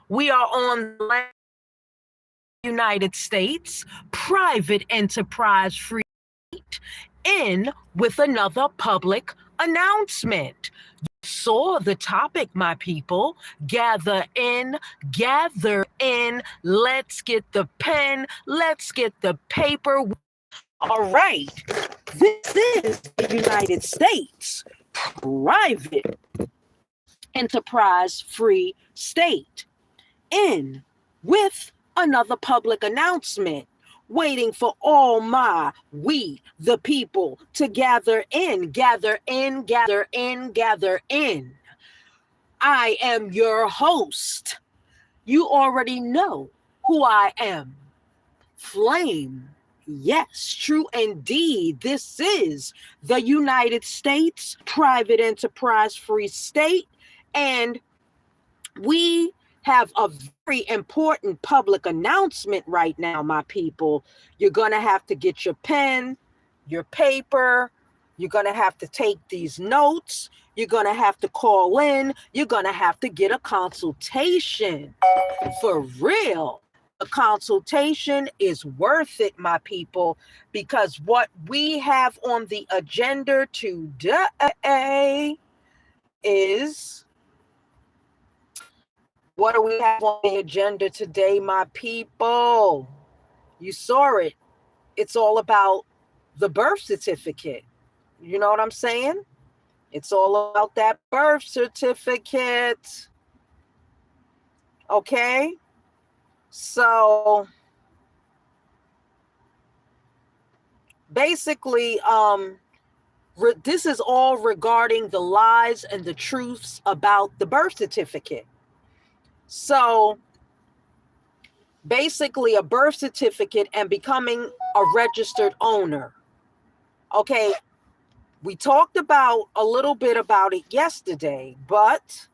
We are on the land of the United States, private enterprise free in with another public announcement. Saw the topic, my people. Gather in. Let's get the pen, let's get the paper. All right, this is the United States, private enterprise free state, in with another public announcement, waiting for all we, the people, to gather in, gather in, gather in, gather in. I am your host. You already know who I am. Flame. Yes, true indeed. This is the United States private enterprise free state, and we have a very important public announcement right now, my people. You're going to have to get your pen, your paper. You're going to have to take these notes. You're going to have to call in. You're going to have to get a consultation. For real. A consultation is worth it, my people, because what we have on the agenda today is... What do we have on the agenda today, my people? You saw it. It's all about the birth certificate. You know what I'm saying? It's all about that birth certificate. Okay? So basically, this is all regarding the lies and the truths about the birth certificate. So basically, a birth certificate and becoming a registered owner. Okay, we talked about a little bit about it yesterday, but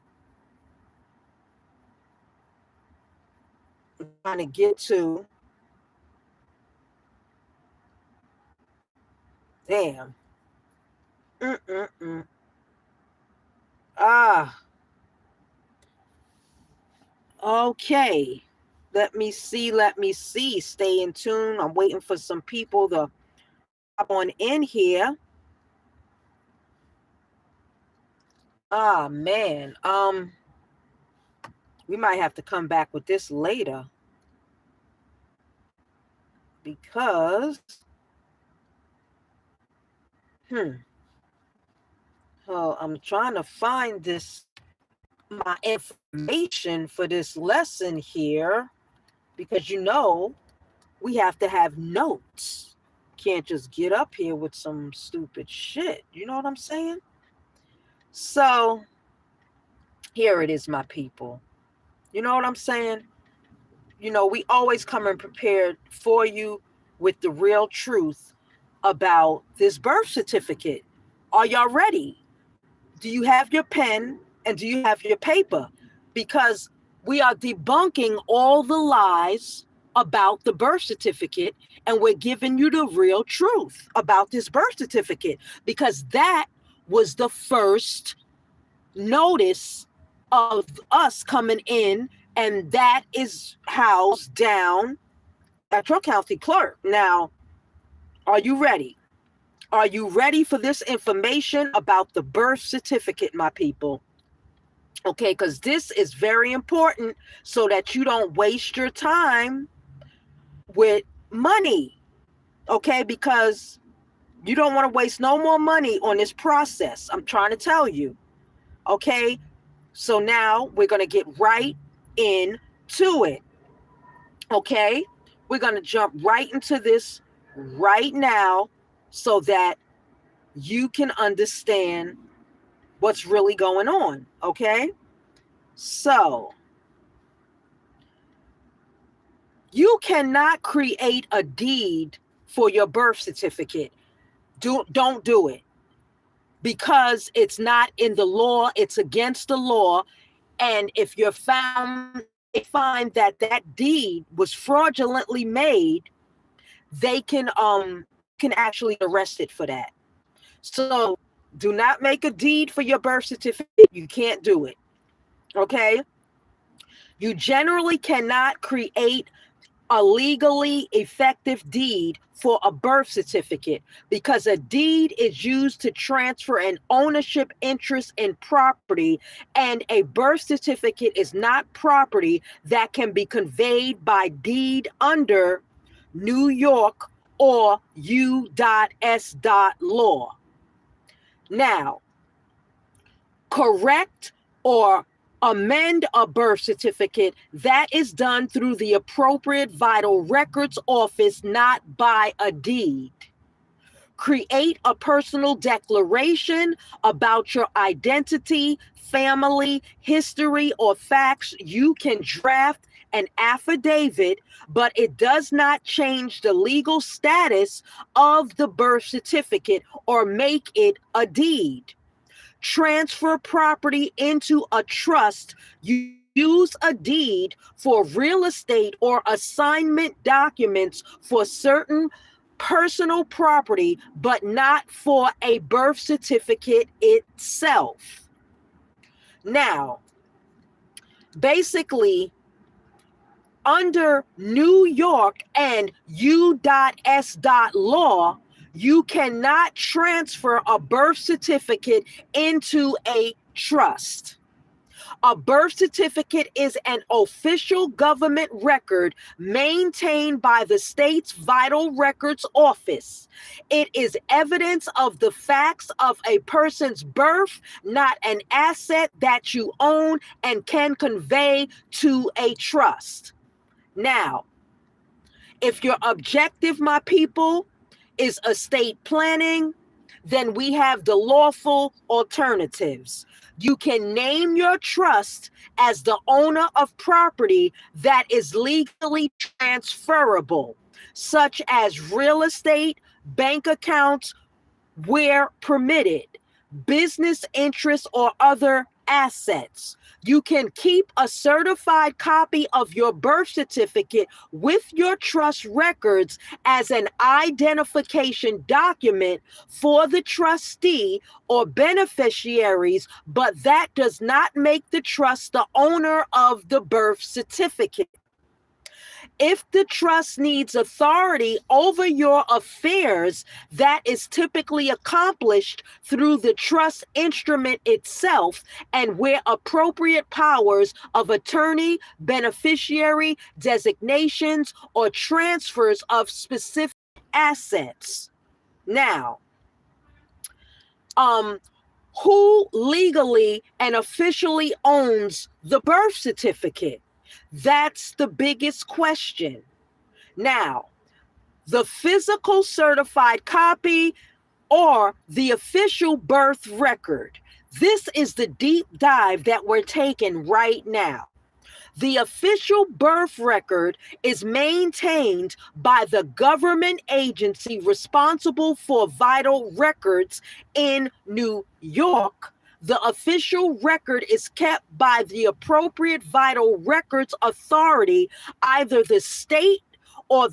I'm trying to get to... Damn. Ah. Okay. Let me see. Stay in tune. I'm waiting for some people to hop on in here. Ah, man. We might have to come back with this later, because oh, I'm trying to find my information for this lesson here, because we have to have notes. Can't just get up here with some stupid shit. You know what I'm saying? So here it is, my people. You know what I'm saying? We always come and prepared for you with the real truth about this birth certificate. Are y'all ready? Do you have your pen and do you have your paper? Because we are debunking all the lies about the birth certificate, and we're giving you the real truth about this birth certificate, because that was the first notice of us coming in, and that is housed down at your county clerk. Now, are you ready? Are you ready for this information about the birth certificate, my people? Okay, because this is very important so that you don't waste your time with money. Okay, because you don't want to waste no more money on this process. I'm trying to tell you. Okay, so now we're going to get right into it. Okay, we're going to jump right into this right now so that you can understand what's really going on. Okay, so you cannot create a deed for your birth certificate. Don't do it, because it's not in the law. It's against the law. And if they find that deed was fraudulently made, they can actually arrest it for that. So do not make a deed for your birth certificate. You can't do it. Okay. You generally cannot create a legally effective deed for a birth certificate because a deed is used to transfer an ownership interest in property, and a birth certificate is not property that can be conveyed by deed under New York or U.S. law. Now, correct or amend a birth certificate, that is done through the appropriate vital records office, not by a deed. Create a personal declaration about your identity, family, history, or facts. You can draft an affidavit, but it does not change the legal status of the birth certificate or make it a deed. Transfer property into a trust. Use a deed for real estate or assignment documents for certain personal property, but not for a birth certificate itself. Now, basically, under New York and U.S. law, you cannot transfer a birth certificate into a trust. A birth certificate is an official government record maintained by the state's Vital Records Office. It is evidence of the facts of a person's birth, not an asset that you own and can convey to a trust. Now, if your objective, my people, is estate planning, then we have the lawful alternatives. You can name your trust as the owner of property that is legally transferable, such as real estate, bank accounts, where permitted, business interests, or other assets. You can keep a certified copy of your birth certificate with your trust records as an identification document for the trustee or beneficiaries, but that does not make the trust the owner of the birth certificate. If the trust needs authority over your affairs, that is typically accomplished through the trust instrument itself, and where appropriate powers of attorney, beneficiary, designations, or transfers of specific assets. Now, who legally and officially owns the birth certificate? That's the biggest question. Now, the physical certified copy or the official birth record. This is the deep dive that we're taking right now. The official birth record is maintained by the government agency responsible for vital records in New York. The official record is kept by the appropriate vital records authority, either the state or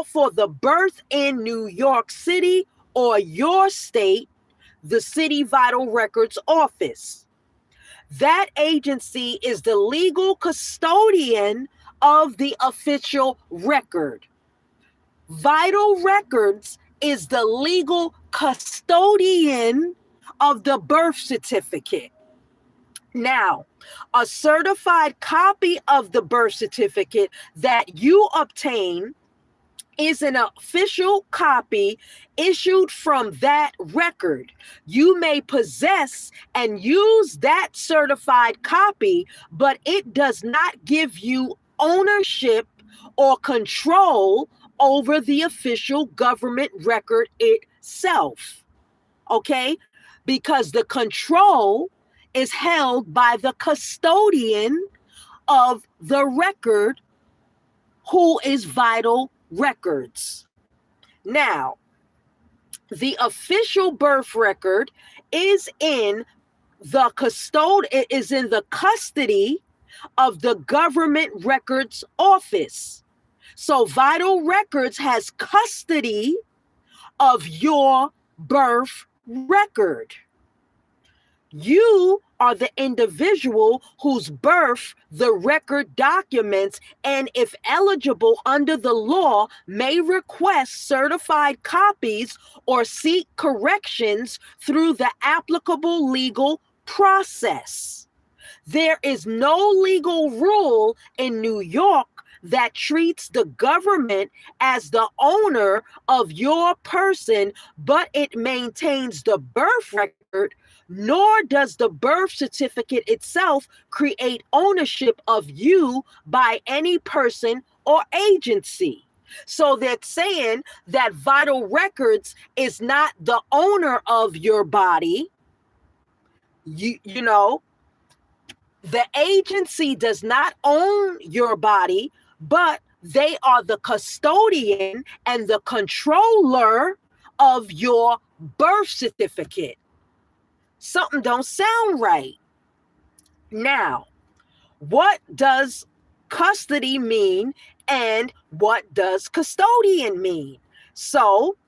for the birth in New York City or your state, the city vital records office. That agency is the legal custodian of the official record. Vital Records is the legal custodian of the birth certificate. Now, a certified copy of the birth certificate that you obtain is an official copy issued from that record. You may possess and use that certified copy, but it does not give you ownership or control over the official government record itself. Okay? Because the control is held by the custodian of the record, who is Vital Records. Now, the official birth record is in the custody of the government records office. So Vital Records has custody of your birth record. You are the individual whose birth the record documents, and if eligible under the law, may request certified copies or seek corrections through the applicable legal process. There is no legal rule in New York that treats the government as the owner of your person, but it maintains the birth record, nor does the birth certificate itself create ownership of you by any person or agency. So they're saying that vital records is not the owner of your body. You know, the agency does not own your body, but they are the custodian and the controller of your birth certificate. Something don't sound right. Now, what does custody mean and what does custodian mean? So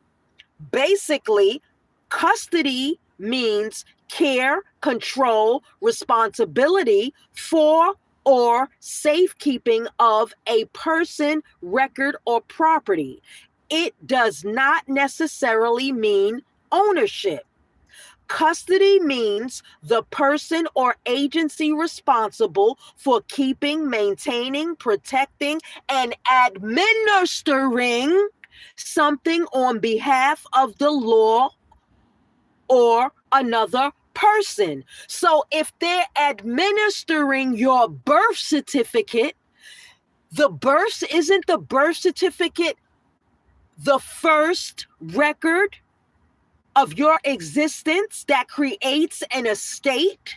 basically, custody means care, control, responsibility for or safekeeping of a person, record, or property. It does not necessarily mean ownership. Custody means the person or agency responsible for keeping, maintaining, protecting, and administering something on behalf of the law or another person. So if they're administering your birth certificate, isn't the birth certificate the first record of your existence that creates an estate?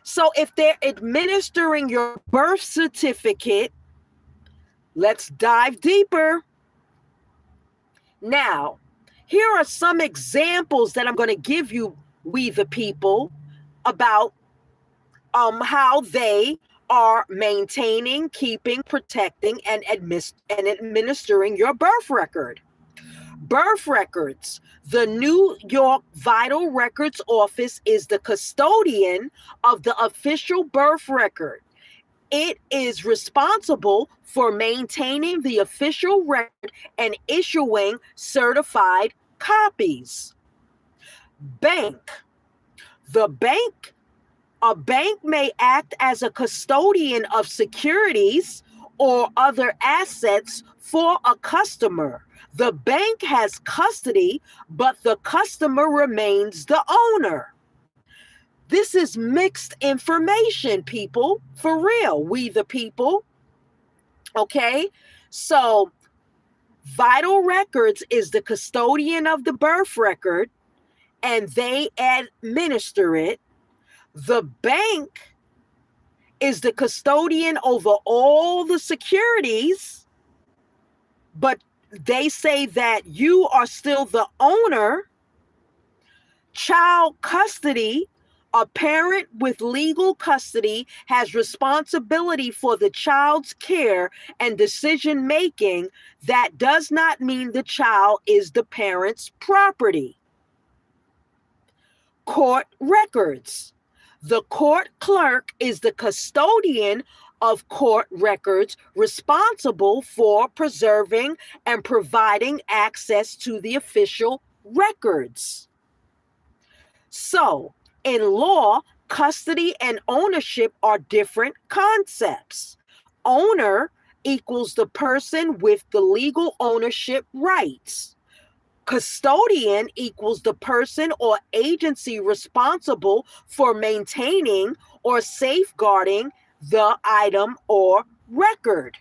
So if they're administering your birth certificate, let's dive deeper. Now, here are some examples that I'm going to give you, we the people, about how they are maintaining, keeping, protecting, and administering your birth record. Birth records. The New York Vital Records Office is the custodian of the official birth record. It is responsible for maintaining the official record and issuing certified copies. Bank. A bank may act as a custodian of securities or other assets for a customer. The bank has custody, but the customer remains the owner. This is mixed information, people, for real, we the people. Okay, so Vital Records is the custodian of the birth record, and they administer it. The bank is the custodian over all the securities, but they say that you are still the owner. Child custody. A parent with legal custody has responsibility for the child's care and decision making. That does not mean the child is the parent's property. Court records. The court clerk is the custodian of court records, responsible for preserving and providing access to the official records. So, in law, custody and ownership are different concepts. Owner equals the person with the legal ownership rights. Custodian equals the person or agency responsible for maintaining or safeguarding the item or record.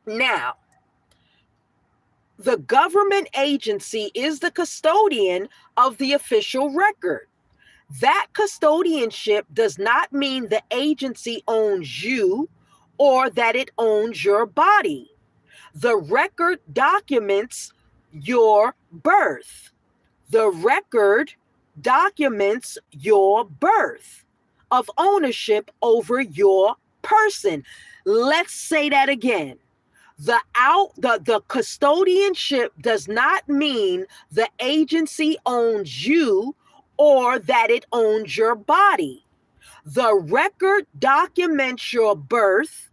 Now, the government agency is the custodian of the official record. That custodianship does not mean the agency owns you or that it owns your body. The record documents your birth. The record documents your birth of ownership over your person. Let's say that again. The custodianship does not mean the agency owns you or that it owns your body. The record documents your birth.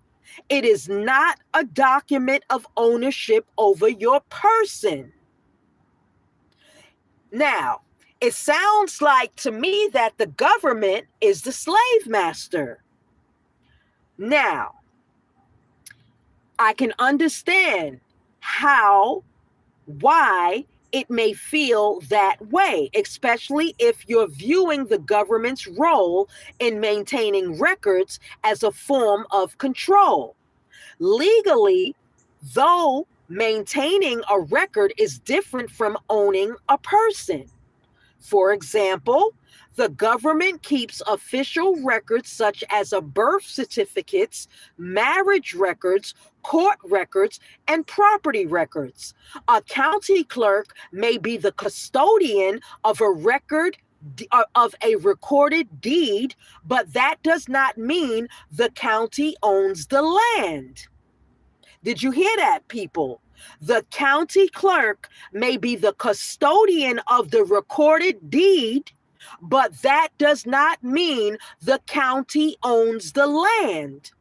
It is not a document of ownership over your person. Now, it sounds like to me that the government is the slave master. Now, I can understand why it may feel that way, especially if you're viewing the government's role in maintaining records as a form of control. Legally, though, maintaining a record is different from owning a person. For example, the government keeps official records such as birth certificates, marriage records, court records, and property records. A county clerk may be the custodian of a record of a recorded deed, but that does not mean the county owns the land. Did you hear that, people? The county clerk may be the custodian of the recorded deed, but that does not mean the county owns the land.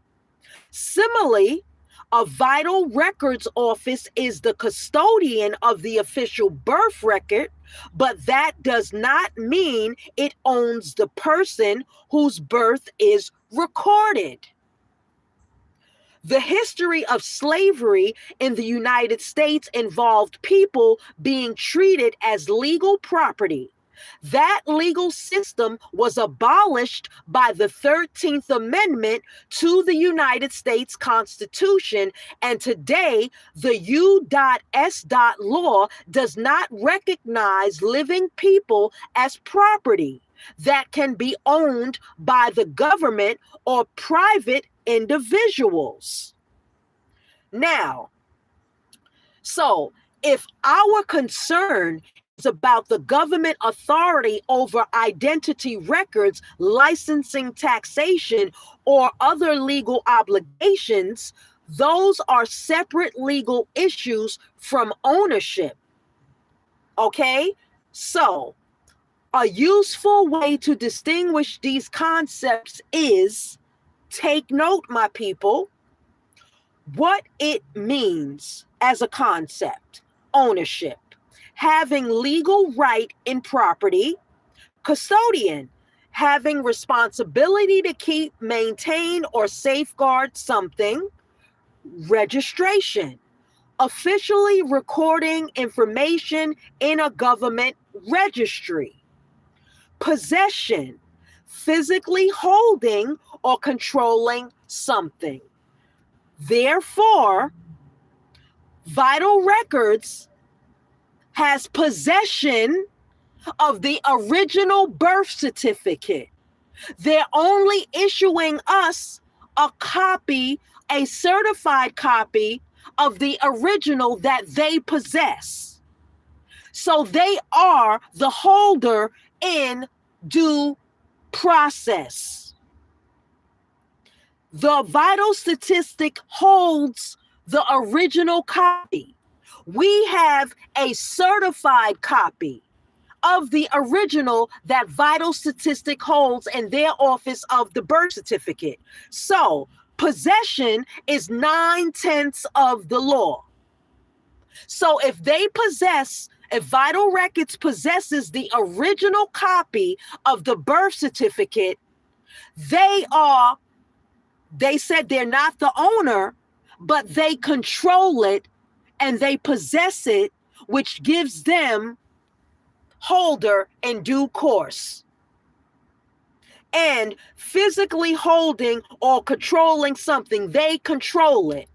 Similarly, a vital records office is the custodian of the official birth record, but that does not mean it owns the person whose birth is recorded. The history of slavery in the United States involved people being treated as legal property. That legal system was abolished by the 13th Amendment to the United States Constitution, and today the U.S. law does not recognize living people as property that can be owned by the government or private individuals. Now, so if our concern is about the government authority over identity records, licensing, taxation, or other legal obligations, those are separate legal issues from ownership. Okay? So, a useful way to distinguish these concepts is, take note, my people, what it means as a concept: ownership, having legal right in property; custodian, having responsibility to keep, maintain, or safeguard something; registration, officially recording information in a government registry; possession, physically holding or controlling something. Therefore, Vital Records has possession of the original birth certificate. They're only issuing us a copy, a certified copy of the original that they possess. So they are the holder in due process. The vital statistic holds the original copy. We have a certified copy of the original that vital statistic holds in their office of the birth certificate. So possession is 9/10 of the law. So if Vital Records possesses the original copy of the birth certificate, they said they're not the owner, but they control it and they possess it, which gives them holder in due course. And physically holding or controlling something, they control it.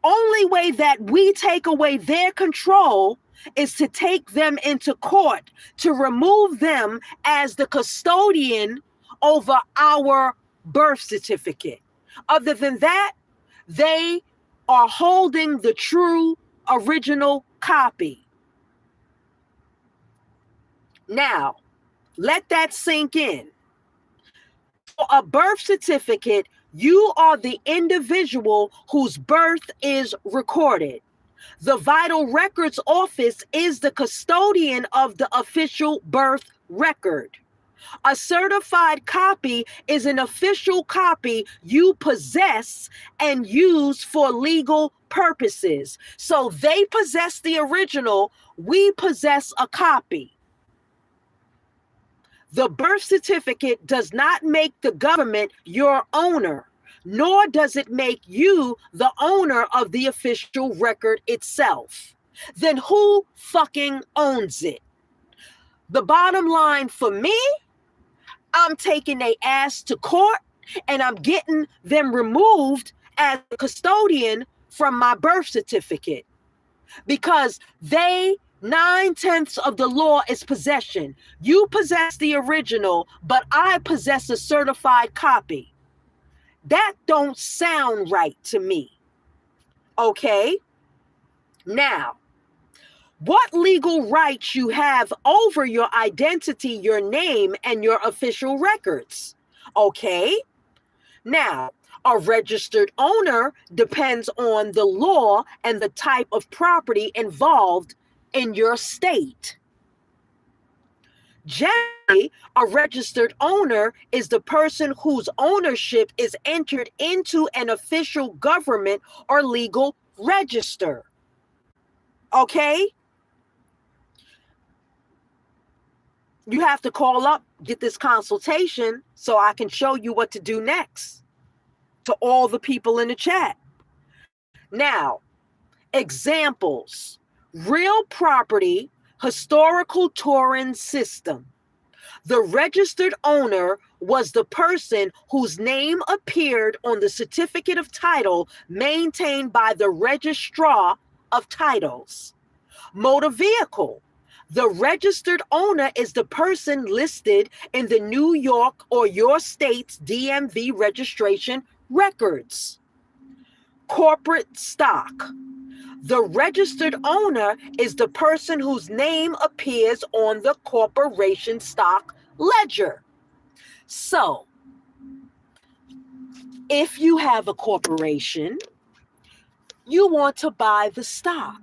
Only way that we take away their control is to take them into court, to remove them as the custodian over our birth certificate. Other than that, they are holding the true original copy. Now, let that sink in. For a birth certificate, you are the individual whose birth is recorded. The Vital Records Office is the custodian of the official birth record. A certified copy is an official copy you possess and use for legal purposes. So they possess the original, we possess a copy. The birth certificate does not make the government your owner, nor does it make you the owner of the official record itself. Then who fucking owns it? The bottom line for me, I'm taking their ass to court and I'm getting them removed as a custodian from my birth certificate, because 9/10 of the law is possession. You possess the original, but I possess a certified copy. That don't sound right to me. Okay? Now, what legal rights you have over your identity, your name, and your official records? Okay? Now, a registered owner depends on the law and the type of property involved in your state. Generally, a registered owner is the person whose ownership is entered into an official government or legal register. Okay? You have to call up, get this consultation so I can show you what to do next to all the people in the chat. Now, examples: real property, historical Turin system. The registered owner was the person whose name appeared on the certificate of title maintained by the registrar of titles. Motor vehicle. The registered owner is the person listed in the New York or your state's DMV registration records. Corporate stock. The registered owner is the person whose name appears on the corporation stock ledger. So, if you have a corporation, you want to buy the stock.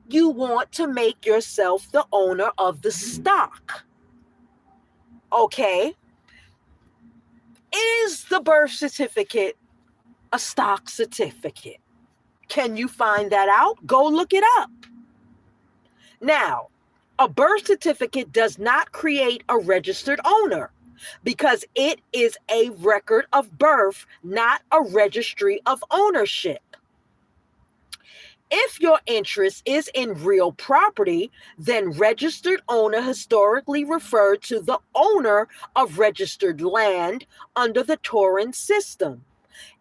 You want to make yourself the owner of the stock. Okay? Is the birth certificate a stock certificate? Can you find that out? Go look it up. Now, a birth certificate does not create a registered owner because it is a record of birth, not a registry of ownership. If your interest is in real property, then registered owner historically referred to the owner of registered land under the Turin system.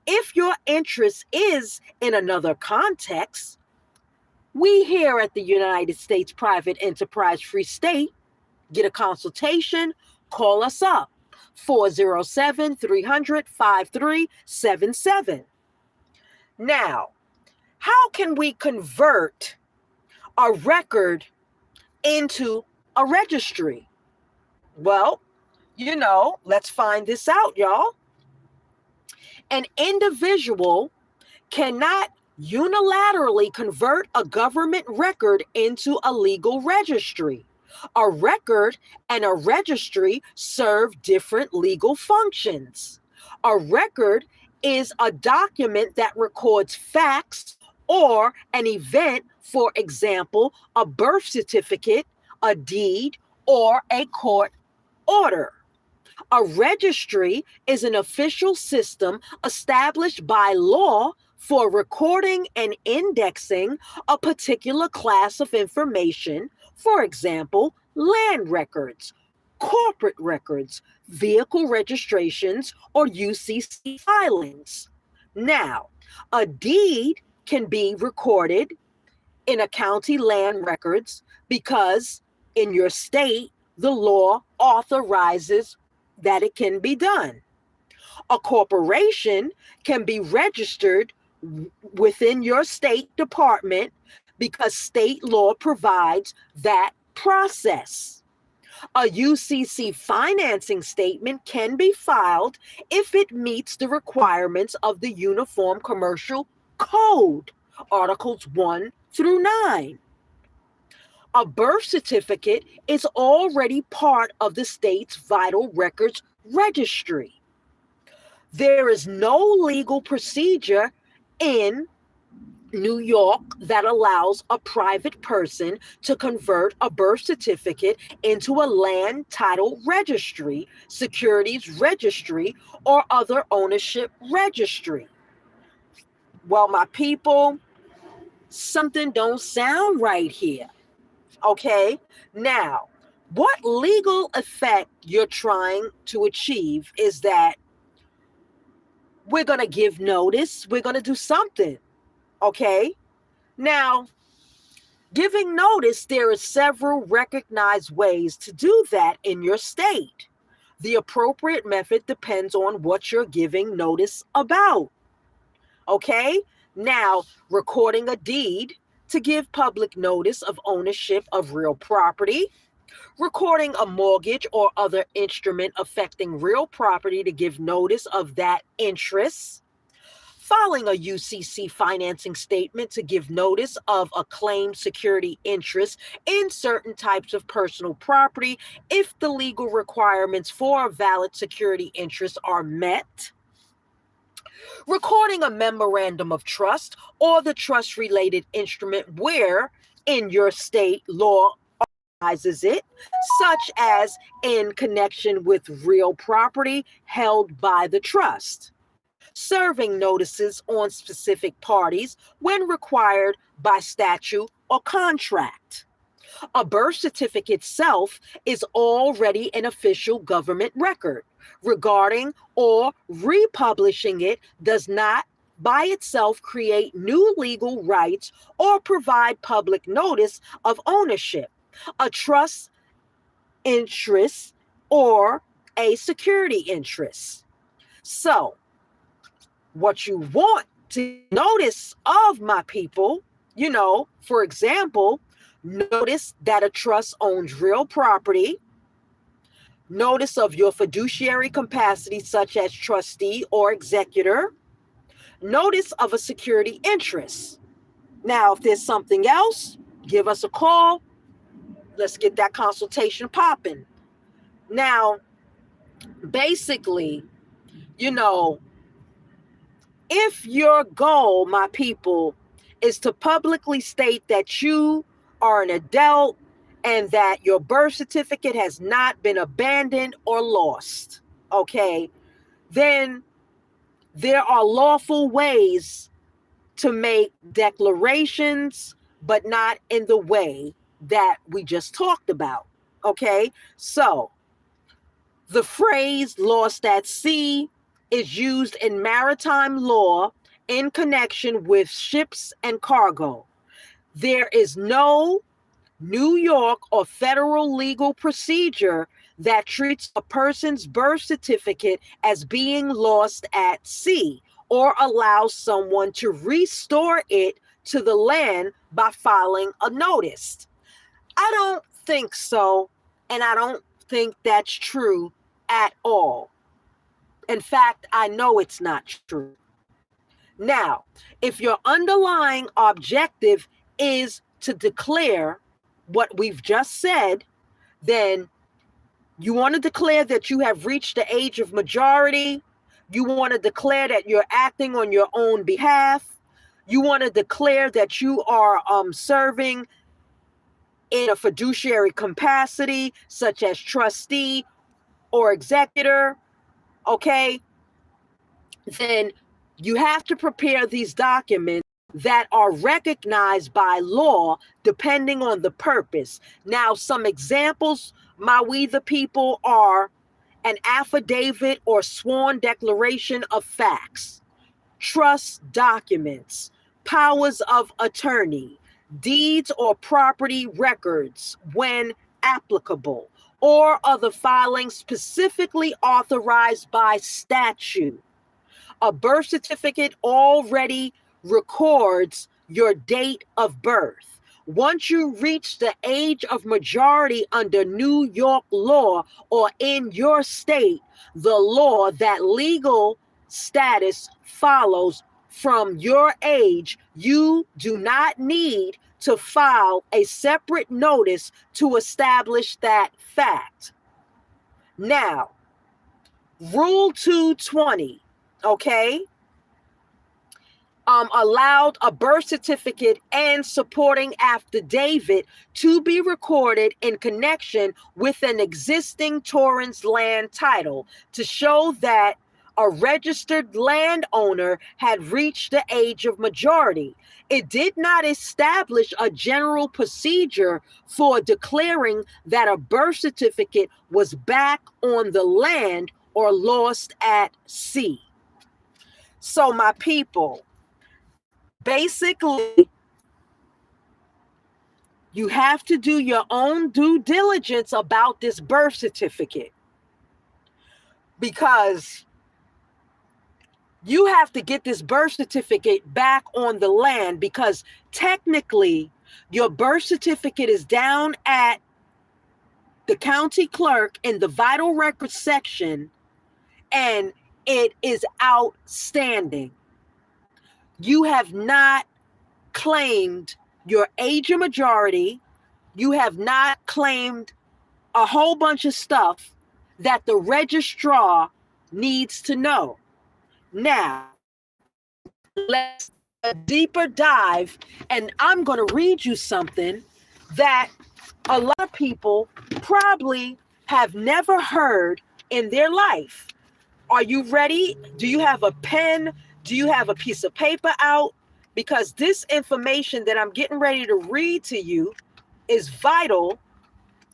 If your interest is in another context, we here at the United States Private Enterprise Free State get a consultation, call us up, 407-300-5377. Now, how can we convert a record into a registry? Well, let's find this out, y'all. An individual cannot unilaterally convert a government record into a legal registry. A record and a registry serve different legal functions. A record is a document that records facts or an event, for example, a birth certificate, a deed, or a court order. A registry is an official system established by law for recording and indexing a particular class of information, for example, land records, corporate records, vehicle registrations, or UCC filings. Now, a deed can be recorded in a county land records because in your state, the law authorizes that it can be done. A corporation can be registered within your state department because state law provides that process. A UCC financing statement can be filed if it meets the requirements of the Uniform Commercial Code, Articles 1 through 9. A birth certificate is already part of the state's vital records registry. There is no legal procedure in New York that allows a private person to convert a birth certificate into a land title registry, securities registry, or other ownership registry. Well, my people, something don't sound right here. Okay? Now, what legal effect you're trying to achieve is that we're going to give notice, we're going to do something. Okay? Now, giving notice, there are several recognized ways to do that in your state. The appropriate method depends on what you're giving notice about. Okay? Now, recording a deed to give public notice of ownership of real property, recording a mortgage or other instrument affecting real property to give notice of that interest, filing a UCC financing statement to give notice of a claimed security interest in certain types of personal property if the legal requirements for a valid security interest are met, recording a memorandum of trust or the trust related instrument where in your state law authorizes it, such as in connection with real property held by the trust, serving notices on specific parties when required by statute or contract. A birth certificate itself is already an official government record. Regarding or republishing it does not by itself create new legal rights or provide public notice of ownership, a trust interest, or a security interest. So, what you want to notice of, my people, for example, notice that a trust owns real property, notice of your fiduciary capacity, such as trustee or executor, notice of a security interest. Now, if there's something else, give us a call. Let's get that consultation popping. Now, basically, if your goal, my people, is to publicly state that you are an adult and that your birth certificate has not been abandoned or lost, okay, then there are lawful ways to make declarations, but not in the way that we just talked about, okay? So, the phrase lost at sea is used in maritime law in connection with ships and cargo. There is no New York or federal legal procedure that treats a person's birth certificate as being lost at sea or allows someone to restore it to the land by filing a notice. I don't think so, and I don't think that's true at all. In fact, I know it's not true. Now, if your underlying objective is to declare what we've just said, then you want to declare that you have reached the age of majority. You want to declare that you're acting on your own behalf. You want to declare that you are serving in a fiduciary capacity, such as trustee or executor, okay? Then you have to prepare these documents that are recognized by law depending on the purpose. Now, some examples, we the people, are an affidavit or sworn declaration of facts, trust documents, powers of attorney, deeds or property records when applicable, or other filings specifically authorized by statute. A birth certificate already records your date of birth. Once you reach the age of majority under New York law or in your state, the law, that legal status follows from your age, you do not need to file a separate notice to establish that fact. Now, Rule 220, okay, allowed a birth certificate and supporting affidavit to be recorded in connection with an existing Torrens land title to show that a registered landowner had reached the age of majority. It did not establish a general procedure for declaring that a birth certificate was back on the land or lost at sea. So, my people, basically, you have to do your own due diligence about this birth certificate, because you have to get this birth certificate back on the land, because technically your birth certificate is down at the county clerk in the vital records section and it is outstanding. You have not claimed your age of majority. You have not claimed a whole bunch of stuff that the registrar needs to know. Now, let's do a deeper dive, and I'm going to read you something that a lot of people probably have never heard in their life. Are you ready? Do you have a pen? Do you have a piece of paper out? Because this information that I'm getting ready to read to you is vital,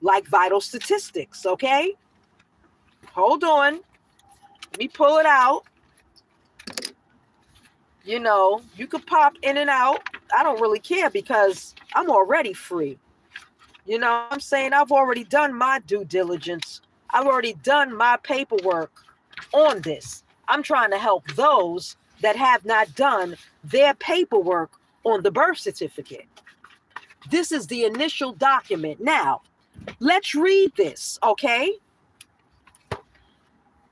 like vital statistics, okay? Hold on. Let me pull it out. You know, you could pop in and out. I don't really care because I'm already free. You know what I'm saying? I've already done my due diligence. I've already done my paperwork on this. I'm trying to help those that have not done their paperwork on the birth certificate. This is the initial document. Now, let's read this, okay?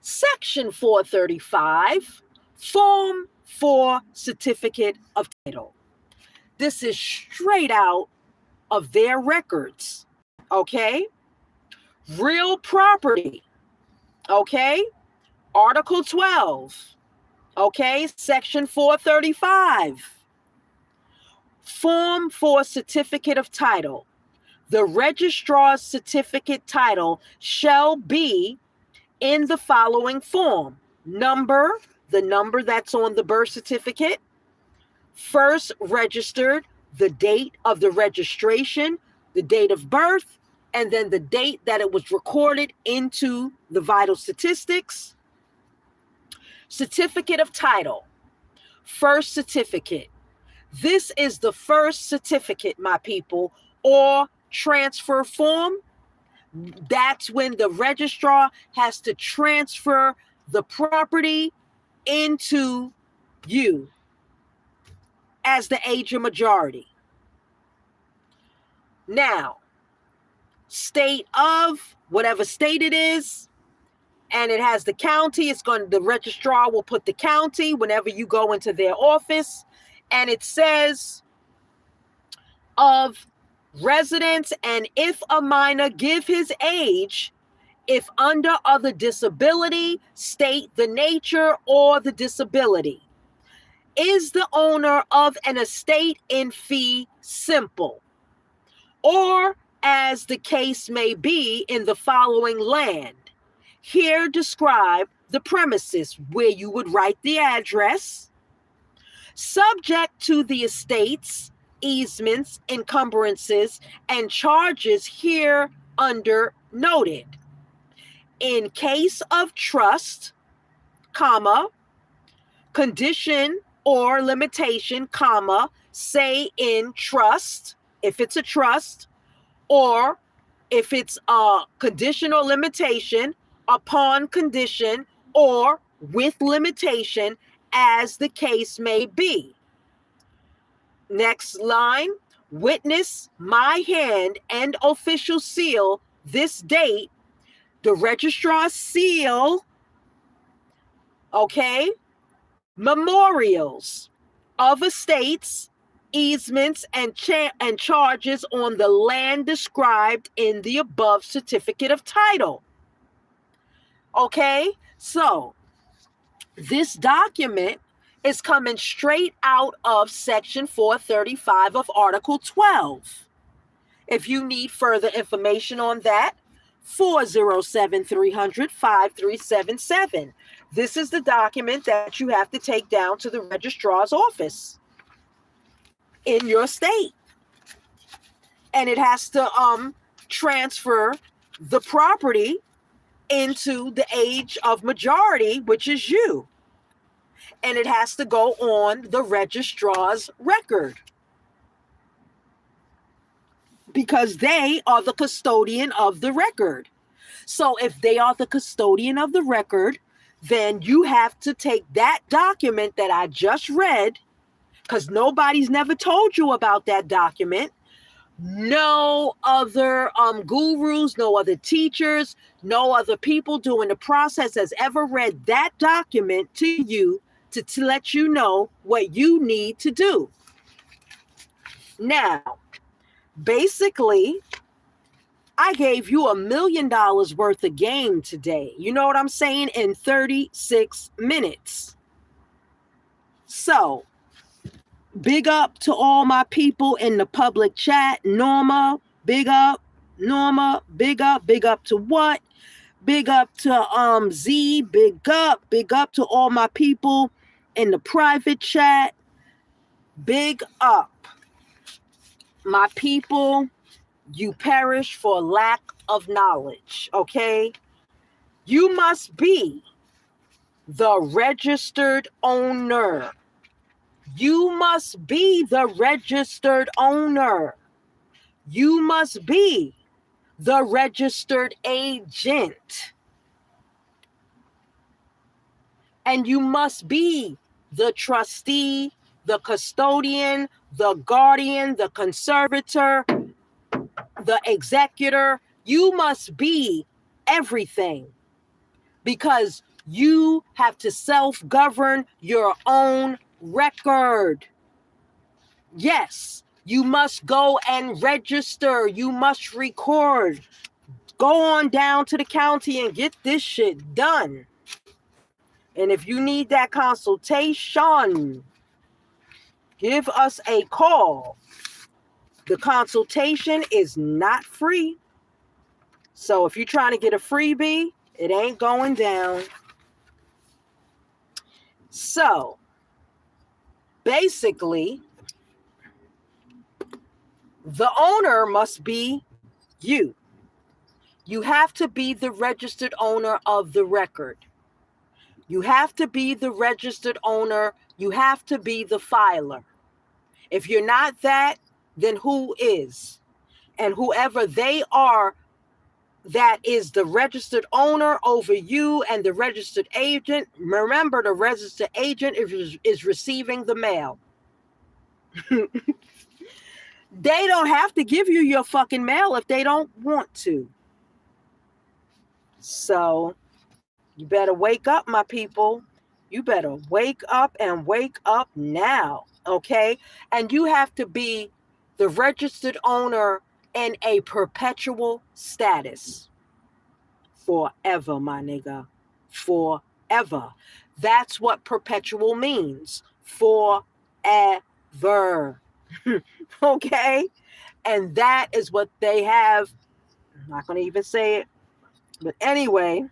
Section 435, Form 4 Certificate of Title. This is straight out of their records, okay? Real property, okay? Article 12, okay? Section 435. Form 4 Certificate of Title. The registrar's certificate title shall be in the following form: number, the number that's on the birth certificate, first registered, the date of the registration, the date of birth, and then the date that it was recorded into the vital statistics. Certificate of title, first certificate. This is the first certificate, my people, or transfer form. That's when the registrar has to transfer the property into you as the age of majority. Now, state of whatever state it is, and it has the county, the registrar will put the county whenever you go into their office, and it says of residence, and if a minor, give his age. If under other disability, state the nature or the disability. Is the owner of an estate in fee simple, or as the case may be in the following land. Here describe the premises where you would write the address, subject to the estates, easements, encumbrances, and charges here under noted. In case of trust, comma, condition or limitation, comma, say in trust, if it's a trust, or if it's a condition or limitation, upon condition or with limitation, as the case may be. Next line, witness my hand and official seal this date, the registrar's seal, okay, memorials, of estates, easements, and charges on the land described in the above certificate of title. Okay, so this document is coming straight out of Section 435 of Article 12. If you need further information on that, 407-300-5377. This is the document that you have to take down to the registrar's office in your state. And it has to transfer the property into the age of majority, which is you. And it has to go on the registrar's record, because they are the custodian of the record. So if they are the custodian of the record, then you have to take that document that I just read, because nobody's never told you about that document. No other gurus, no other teachers, no other people doing the process has ever read that document to you to let you know what you need to do. Now, basically, I gave you $1 million worth of game today. You know what I'm saying? In 36 minutes. So, big up to all my people in the public chat. Norma, big up. Norma, big up. Big up to what? Big up to Z, big up to all my people in the private chat. Big up. My people, you perish for lack of knowledge, okay? You must be the registered owner. You must be the registered owner. You must be the registered agent. And you must be the trustee, the custodian, the guardian, the conservator, the executor. You must be everything, because you have to self-govern your own record. Yes, you must go and register. You must record. Go on down to the county and get this shit done. And if you need that consultation, give us a call. The consultation is not free. So if you're trying to get a freebie, it ain't going down. So basically, the owner must be you. You have to be the registered owner of the record. You have to be the registered owner. You have to be the filer. If you're not that, then who is? And whoever they are that is the registered owner over you and the registered agent, remember, the registered agent is receiving the mail. They don't have to give you your fucking mail if they don't want to. So you better wake up, my people. You better wake up, and wake up now, okay? And you have to be the registered owner in a perpetual status. Forever, my nigga. Forever. That's what perpetual means. Forever. Okay? And that is what they have. I'm not going to even say it. But anyway,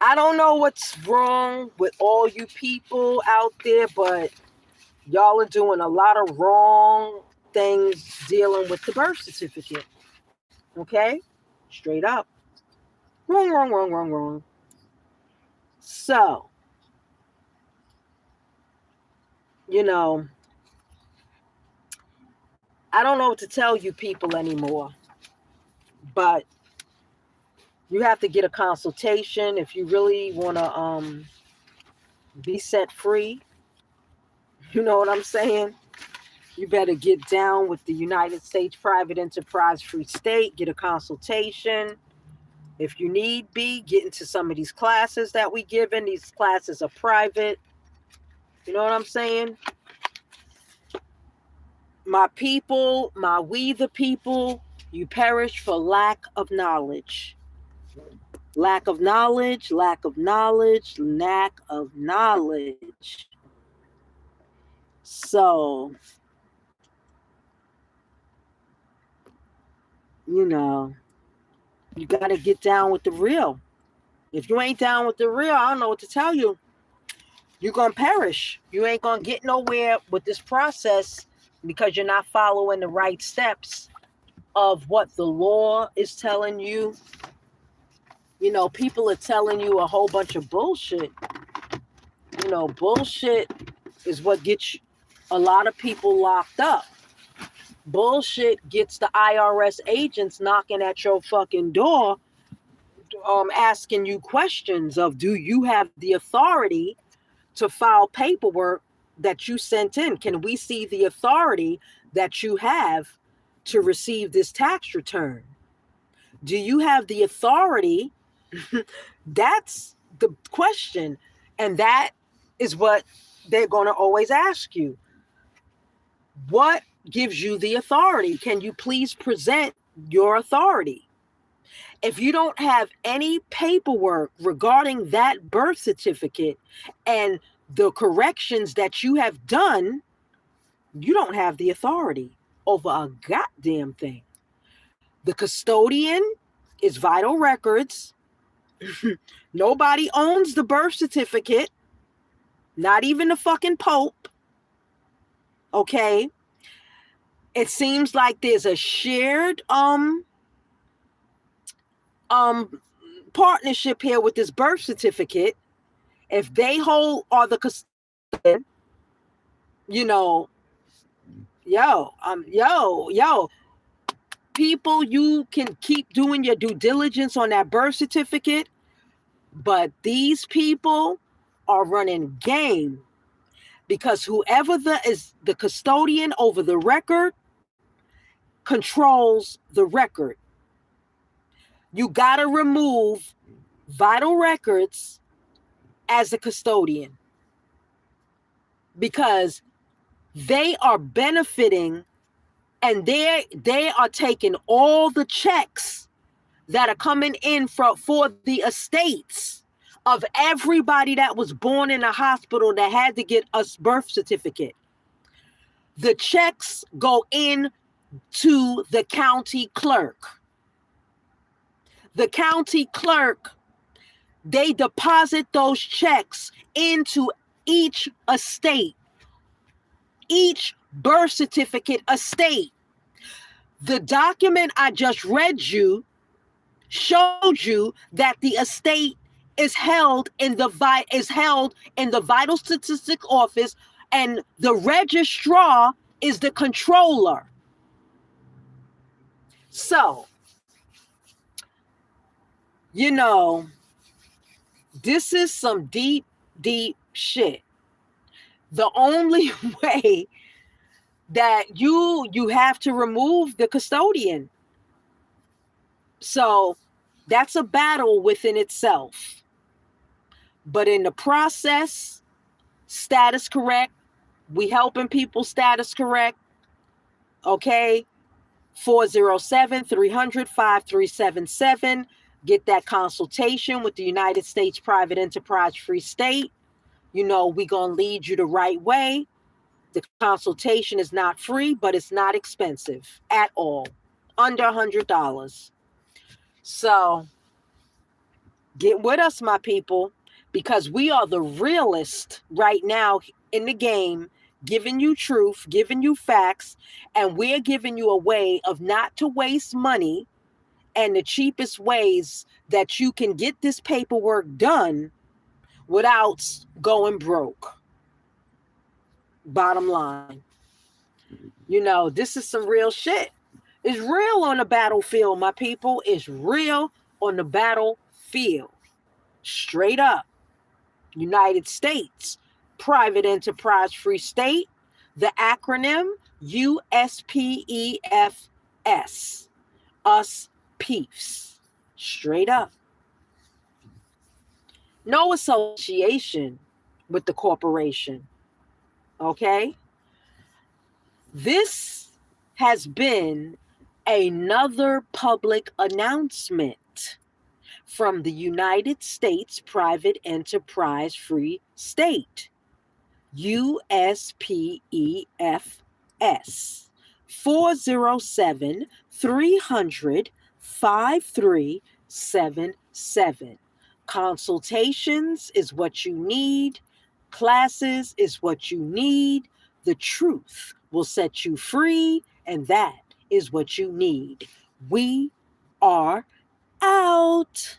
I don't know what's wrong with all you people out there, but y'all are doing a lot of wrong things dealing with the birth certificate. Okay? Straight up. Wrong. So, you know, I don't know what to tell you people anymore, but you have to get a consultation if you really want to be set free. You know what I'm saying? You better get down with the United States Private Enterprise Free State, get a consultation. If you need be, get into some of these classes that we given. These classes are private. You know what I'm saying? My people, we the people, you perish for lack of knowledge. Lack of knowledge, lack of knowledge, lack of knowledge. So, you know, you got to get down with the real. If you ain't down with the real, I don't know what to tell you. You're going to perish. You ain't going to get nowhere with this process because you're not following the right steps of what the law is telling you. You know, people are telling you a whole bunch of bullshit. You know, bullshit is what gets a lot of people locked up. Bullshit gets the IRS agents knocking at your fucking door, asking you questions of, do you have the authority to file paperwork that you sent in? Can we see the authority that you have to receive this tax return? Do you have the authority? That's the question. And that is what they're going to always ask you. What gives you the authority? Can you please present your authority? If you don't have any paperwork regarding that birth certificate and the corrections that you have done, you don't have the authority over a goddamn thing. The custodian is Vital Records. Nobody owns the birth certificate, not even the fucking Pope. Okay? It seems like there's a shared partnership here with this birth certificate. If they hold are the custodian, you know, yo, people, you can keep doing your due diligence on that birth certificate, but these people are running game because whoever is the custodian over the record controls the record. You got to remove Vital Records as a custodian because they are benefiting and they are taking all the checks that are coming in for the estates of everybody that was born in a hospital that had to get a birth certificate. The checks go in to the county clerk. The county clerk, they deposit those checks into each estate, each birth certificate estate. The document I just read you showed you that the estate is held in the Vital Statistic Office, and the registrar is the controller. So, you know, this is some deep, deep shit. The only way that you have to remove the custodian. So that's a battle within itself. But in the process, status correct. We helping people status correct. Okay. 407-300-5377. Get that consultation with the United States Private Enterprise Free State. You know, we going to lead you the right way. The consultation is not free, but it's not expensive at all. Under $100. So get with us, my people, because we are the realest right now in the game, giving you truth, giving you facts, and we're giving you a way of not to waste money and the cheapest ways that you can get this paperwork done without going broke. Bottom line. You know, this is some real shit. It's real on the battlefield, my people. It's real on the battlefield. Straight up. United States Private Enterprise Free State. The acronym USPEFS. Us Peefs. Straight up. No association with the corporation. Okay? This has been another public announcement from the United States Private Enterprise Free State, USPEFS, 407 300 5377. Consultations is what you need. Classes is what you need. The truth will set you free, and that is what you need. We are out.